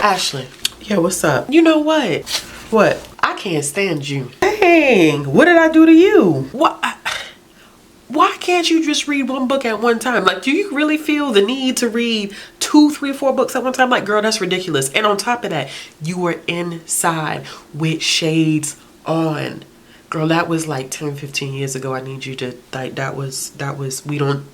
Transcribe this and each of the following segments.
Ashley. Yeah, what's up? You know what? What? I can't stand you. Dang, what did I do to you? What? Why can't you just read one book at one time? Like, do you really feel the need to read 2, 3, 4 books at one time? Like, girl, that's ridiculous. And on top of that, you were inside with shades on. Girl, that was like 10, 15 years ago. I need you to, like, that was, we don't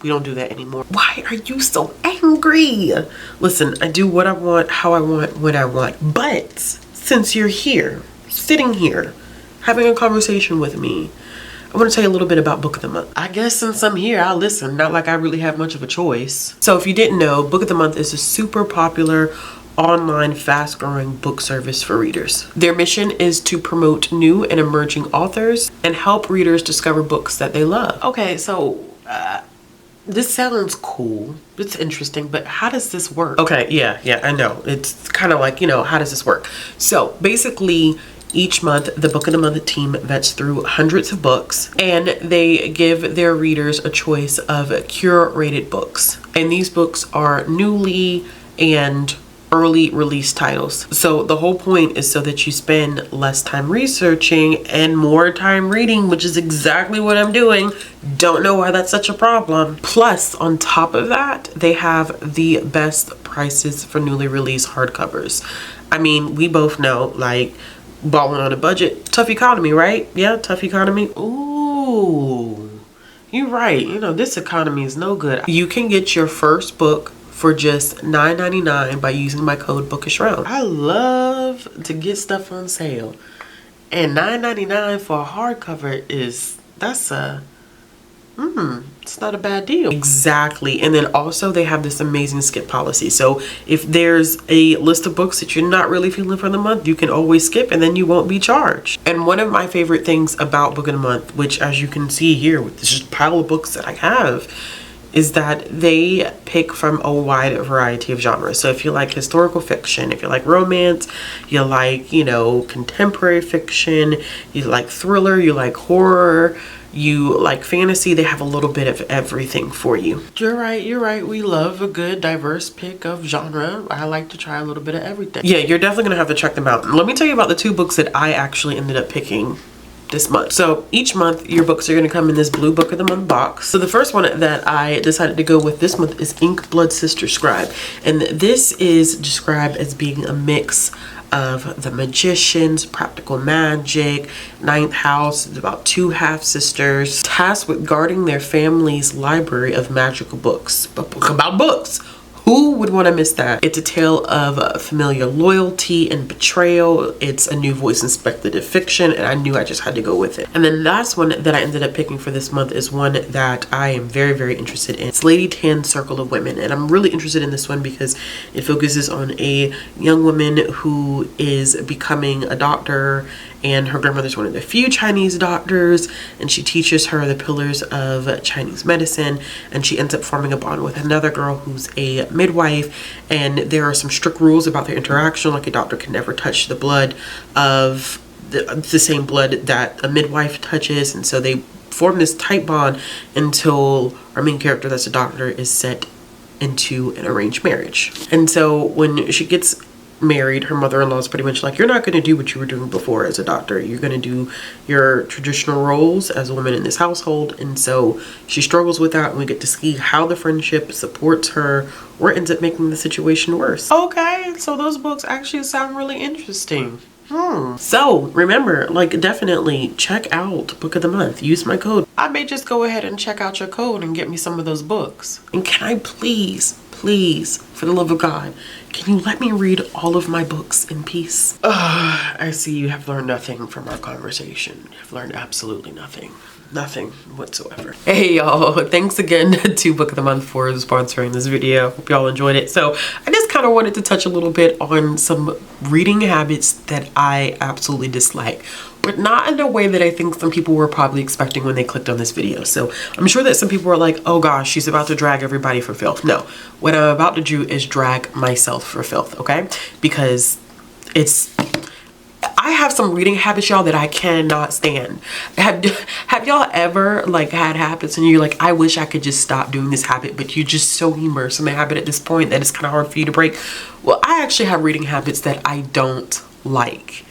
do that anymore. Why are you so angry? Listen, I do what I want, how I want, when I want. But since you're here, sitting here, having a conversation with me, I want to tell you a little bit about Book of the Month. I guess since I'm here, I'll listen. Not like I really have much of a choice. So if you didn't know, Book of the Month is a super popular online fast-growing book service for readers. Their mission is to promote new and emerging authors and help readers discover books that they love. Okay, so this sounds cool. It's interesting, but how does this work? Okay, yeah, I know. It's kind of like, you know, how does this work? So basically, each month, the Book of the Month team vets through hundreds of books, and they give their readers a choice of curated books. And these books are newly and early release titles. So the whole point is so that you spend less time researching and more time reading, which is exactly what I'm doing. Don't know why that's such a problem. Plus, on top of that, they have the best prices for newly released hardcovers. I mean, we both know, like, balling on a budget, tough economy, right? Yeah, tough economy. Ooh, you're right. You know, this economy is no good. You can get your first book for just $9.99 by using my code Bookishrealm. I love to get stuff on sale, and $9.99 for a hardcover it's not a bad deal. Exactly. And then also they have this amazing skip policy. So if there's a list of books that you're not really feeling for the month, you can always skip and then you won't be charged. And one of my favorite things about Book of the Month, which as you can see here with this just pile of books that I have, is that they pick from a wide variety of genres. So if you like historical fiction, if you like romance, you like, you know, contemporary fiction, you like thriller, you like horror, you like fantasy, they have a little bit of everything for you. You're right. We love a good diverse pick of genre. I like to try a little bit of everything. Yeah, you're definitely gonna have to check them out. Let me tell you about the 2 books that I actually ended up picking this month. So each month your books are going to come in this blue Book of the Month box. So the first one that I decided to go with this month is Ink Blood Sister Scribe, and this is described as being a mix of the magicians, practical magic, 9th house. It's about 2 half-sisters tasked with guarding their family's library of magical books. But book about books. Who would want to miss that? It's a tale of familial loyalty and betrayal. It's a new voice in speculative fiction, and I knew I just had to go with it. And then the last one that I ended up picking for this month is one that I am very, very interested in. It's Lady Tan's Circle of Women, and I'm really interested in this one because it focuses on a young woman who is becoming a doctor, and her grandmother's one of the few Chinese doctors, and she teaches her the pillars of Chinese medicine, and she ends up forming a bond with another girl who's a midwife, and there are some strict rules about their interaction, like a doctor can never touch the blood of the same blood that a midwife touches, and so they form this tight bond until our main character, that's a doctor, is set into an arranged marriage. And so when she gets married, her mother-in-law is pretty much like, you're not going to do what you were doing before as a doctor. You're going to do your traditional roles as a woman in this household. And so she struggles with that, and we get to see how the friendship supports her or ends up making the situation worse. Okay, so those books actually sound really interesting. So remember, like, definitely check out Book of the Month. Use my code. I may just go ahead and check out your code and get me some of those books. And can I please, for the love of God, can you let me read all of my books in peace? I see you have learned nothing from our conversation. You've learned absolutely nothing. Nothing whatsoever. Hey y'all, thanks again to Book of the Month for sponsoring this video. Hope y'all enjoyed it. So I just kind of wanted to touch a little bit on some reading habits that I absolutely dislike, but not in a way that I think some people were probably expecting when they clicked on this video. So I'm sure that some people were like, oh gosh, she's about to drag everybody for filth. No, what I'm about to do is drag myself for filth, okay? Because I I have some reading habits, y'all, that I cannot stand. Have y'all ever like had habits and you're like, I wish I could just stop doing this habit, but you're just so immersed in the habit at this point that it's kind of hard for you to break? Well, I actually have reading habits that I don't like,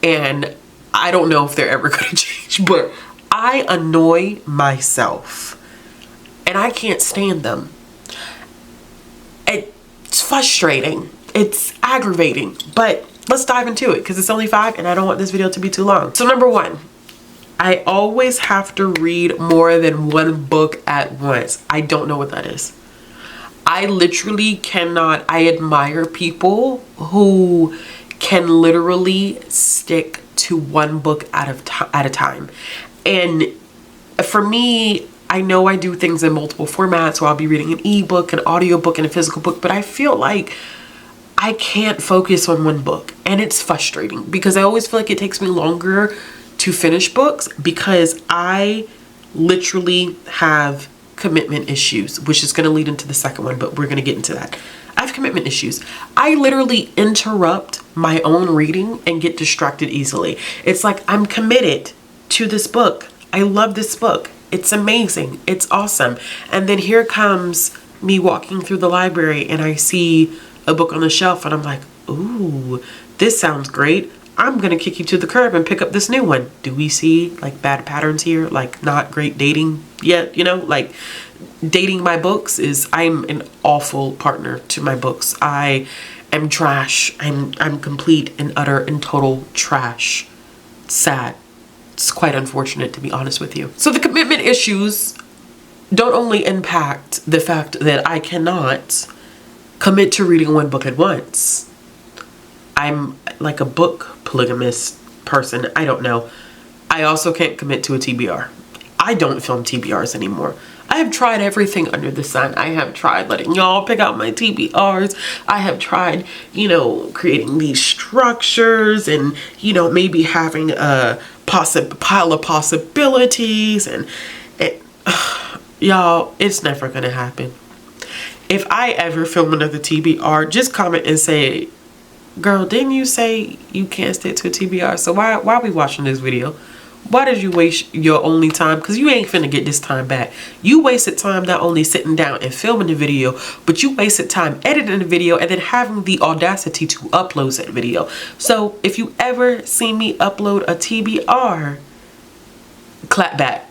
and I don't know if they're ever going to change, but I annoy myself and I can't stand them. It's frustrating. It's aggravating, but let's dive into it because it's only 5 and I don't want this video to be too long. So number 1, I always have to read more than one book at once. I don't know what that is. I literally cannot. I admire people who can literally stick to one book at a time. And for me, I know I do things in multiple formats, so I'll be reading an ebook, an audiobook, and a physical book, but I feel like I can't focus on one book, and it's frustrating because I always feel like it takes me longer to finish books because I literally have commitment issues, which is going to lead into the second one, but we're going to get into that. I have commitment issues. I literally interrupt my own reading and get distracted easily. It's like I'm committed to this book. I love this book. It's amazing. It's awesome. And then here comes me walking through the library and I see a book on the shelf and I'm like, ooh, this sounds great. I'm gonna kick you to the curb and pick up this new one. Do we see like bad patterns here? Like not great dating yet, you know? Like dating my books is, I'm an awful partner to my books. I am trash. I'm complete and utter and total trash. Sad. It's quite unfortunate, to be honest with you. So the commitment issues don't only impact the fact that I cannot commit to reading one book at once. I'm like a book polygamist person. I don't know. I also can't commit to a TBR. I don't film TBRs anymore. I have tried everything under the sun. I have tried letting y'all pick out my TBRs. I have tried, you know, creating these structures and, you know, maybe having a pile of possibilities and y'all, it's never gonna happen. If I ever film another TBR, just comment and say, girl, didn't you say you can't stick to a TBR? So why are we watching this video? Why did you waste your only time? Because you ain't finna get this time back. You wasted time not only sitting down and filming the video, but you wasted time editing the video and then having the audacity to upload that video. So if you ever see me upload a TBR, clap back.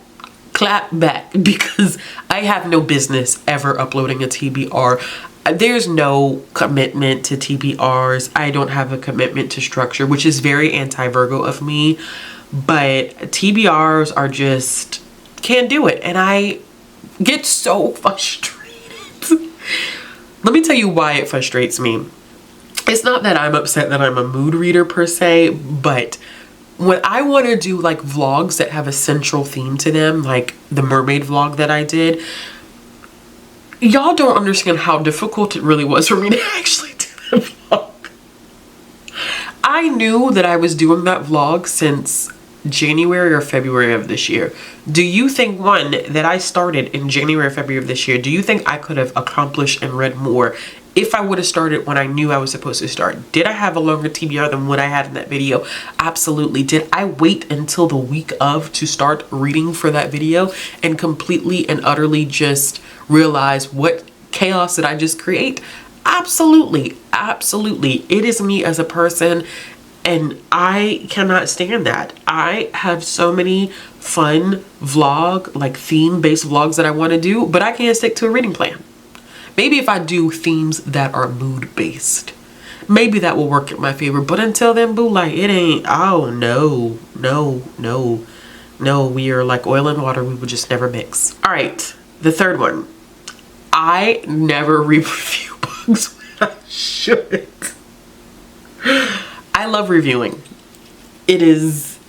Clap back, because I have no business ever uploading a TBR. There's no commitment to TBRs. I don't have a commitment to structure, which is very anti-Virgo of me. But TBRs are just, can't do it. And I get so frustrated. Let me tell you why it frustrates me. It's not that I'm upset that I'm a mood reader per se, but when I want to do like vlogs that have a central theme to them, like the mermaid vlog that I did, y'all don't understand how difficult it really was for me to actually do that vlog. I knew that I was doing that vlog since January or February of this year. Do you think, one, that I started in January or February of this year, do you think I could have accomplished and read more if I would have started when I knew I was supposed to start? Did I have a longer TBR than what I had in that video? Absolutely. Did I wait until the week of to start reading for that video and completely and utterly just realize what chaos did I just create? Absolutely. Absolutely. It is me as a person, and I cannot stand that. I have so many fun vlog, like theme-based vlogs that I want to do, but I can't stick to a reading plan. Maybe if I do themes that are mood-based, maybe that will work in my favor. But until then, boo, like it ain't, oh no, no, no, no. We are like oil and water. We would just never mix. All right, the third one. I never review books when I should. I love reviewing. It is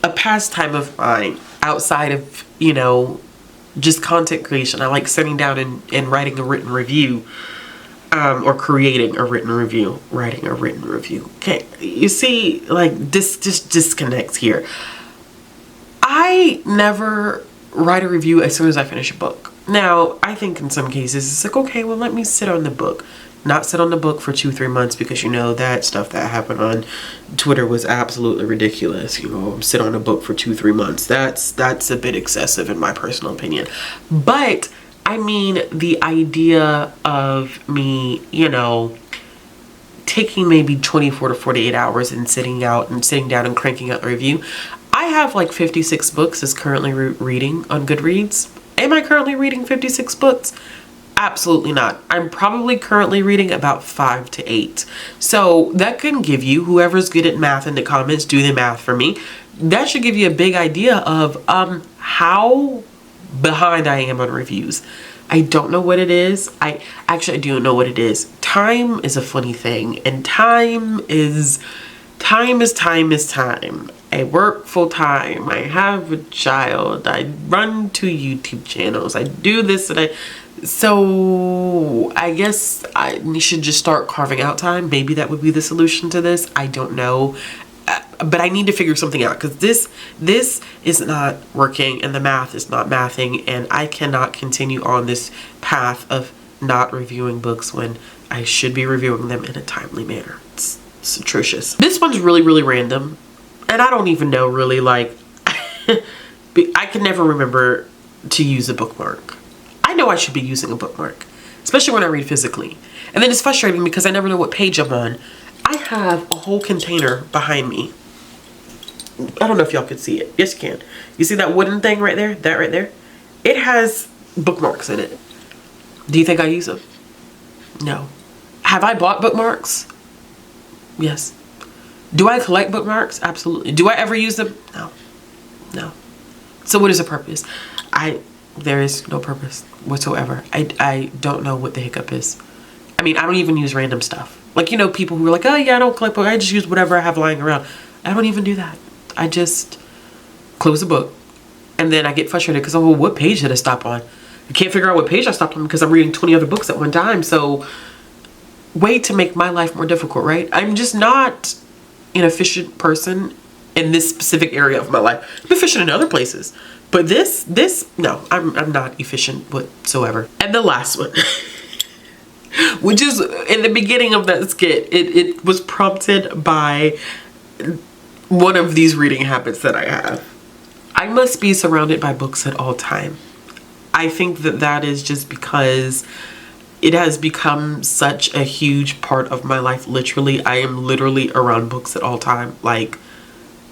a pastime of mine outside of, you know, just content creation. I like sitting down and writing a written review, or creating a written review, writing a written review. Okay, you see, like this just disconnects here. I never write a review as soon as I finish a book. Now, I think in some cases it's like, okay, well, let me sit on the book. Not sit on the book for 2-3 months, because you know that stuff that happened on Twitter was absolutely ridiculous. You know, sit on a book for 2-3 months. That's a bit excessive in my personal opinion. But I mean, the idea of me, you know, taking maybe 24 to 48 hours and sitting down and cranking out a review. I have like 56 books is currently reading on Goodreads. Am I currently reading 56 books? Absolutely not. I'm probably currently reading about 5 to 8. So that can give you, whoever's good at math in the comments, do the math for me. That should give you a big idea of how behind I am on reviews. I don't know what it is. I do know what it is. Time is a funny thing, and time is time. I work full time. I have a child. I run 2 YouTube channels. I do this and so I guess I should just start carving out time. Maybe that would be the solution to this. I don't know. But I need to figure something out, because this is not working and the math is not mathing, and I cannot continue on this path of not reviewing books when I should be reviewing them in a timely manner. It's atrocious. This one's really, really random, and I don't even know really, like, I can never remember to use a bookmark. I know I should be using a bookmark, especially when I read physically. And then it's frustrating because I never know what page I'm on. I have a whole container behind me. I don't know if y'all can see it. Yes, you can. You see that wooden thing right there? That right there? It has bookmarks in it. Do you think I use them? No. Have I bought bookmarks? Yes. Do I collect bookmarks? Absolutely. Do I ever use them? No. No. So what is the purpose? There is no purpose whatsoever. I don't know what the hiccup is. I mean, I don't even use random stuff. Like, you know, people who are like, oh yeah, I don't collect books. I just use whatever I have lying around. I don't even do that. I just close the book, and then I get frustrated because, oh, well, what page did I stop on? I can't figure out what page I stopped on because I'm reading 20 other books at one time. So, way to make my life more difficult, right? I'm just not an efficient person in this specific area of my life. I'm efficient in other places. But this, no, I'm not efficient whatsoever. And the last one, which is in the beginning of that skit, it was prompted by one of these reading habits that I have. I must be surrounded by books at all time. I think that is just because it has become such a huge part of my life. Literally, I am literally around books at all time. Like,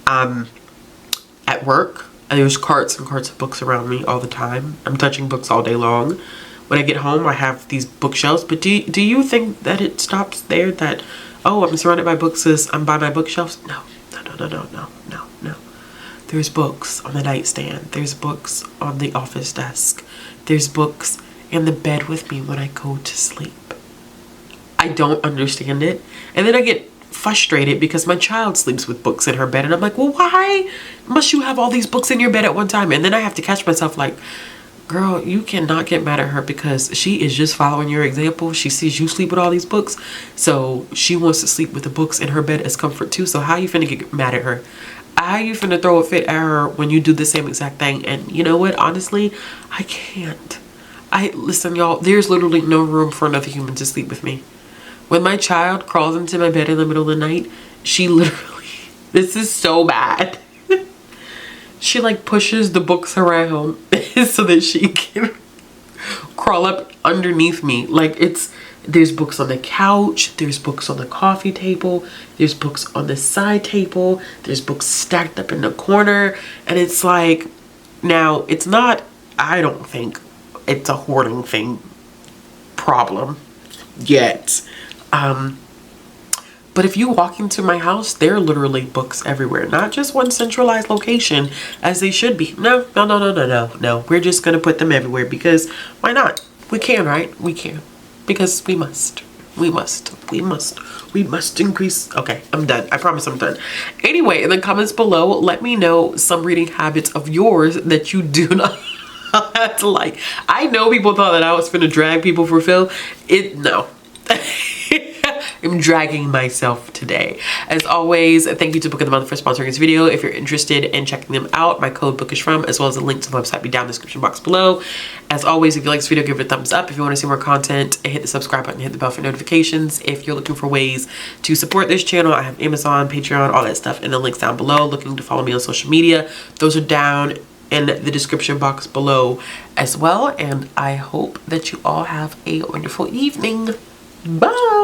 at work, there's carts and carts of books around me all the time. I'm touching books all day long. When I get home, I have these bookshelves. But do you think that it stops there? That, oh, I'm surrounded by books as I'm by my bookshelves? No. There's books on the nightstand. There's books on the office desk. There's books in the bed with me when I go to sleep. I don't understand it. And then I get frustrated because my child sleeps with books in her bed, and I'm like, well, why must you have all these books in your bed at one time? And then I have to catch myself like, girl, you cannot get mad at her because she is just following your example. She sees you sleep with all these books, so she wants to sleep with the books in her bed as comfort too. So how you finna get mad at her? How you finna throw a fit at her when you do the same exact thing? And you know what, honestly, I can't. Listen, y'all, there's literally no room for another human to sleep with me. When my child crawls into my bed in the middle of the night, she literally, this is so bad. She like pushes the books around so that she can crawl up underneath me. Like, there's books on the couch, there's books on the coffee table, there's books on the side table, there's books stacked up in the corner. And it's like, now it's not, I don't think it's a hoarding thing problem yet. But if you walk into my house, there are literally books everywhere, not just one centralized location as they should be. No. We're just gonna put them everywhere because why not? We can, right? We can, because we must increase. Okay, I'm done. I promise I'm done. Anyway, in the comments below, let me know some reading habits of yours that you do not have to like. I know people thought that I was finna drag people for Phil. No. I'm dragging myself today. As always, thank you to Book of the Month for sponsoring this video. If you're interested in checking them out, my code Bookishrealm, as well as the link to the website, be down in the description box below. As always, if you like this video, give it a thumbs up. If you want to see more content, hit the subscribe button, hit the bell for notifications. If you're looking for ways to support this channel, I have Amazon, Patreon, all that stuff in the links down below. Looking to follow me on social media, those are down in the description box below as well. And I hope that you all have a wonderful evening. Bye.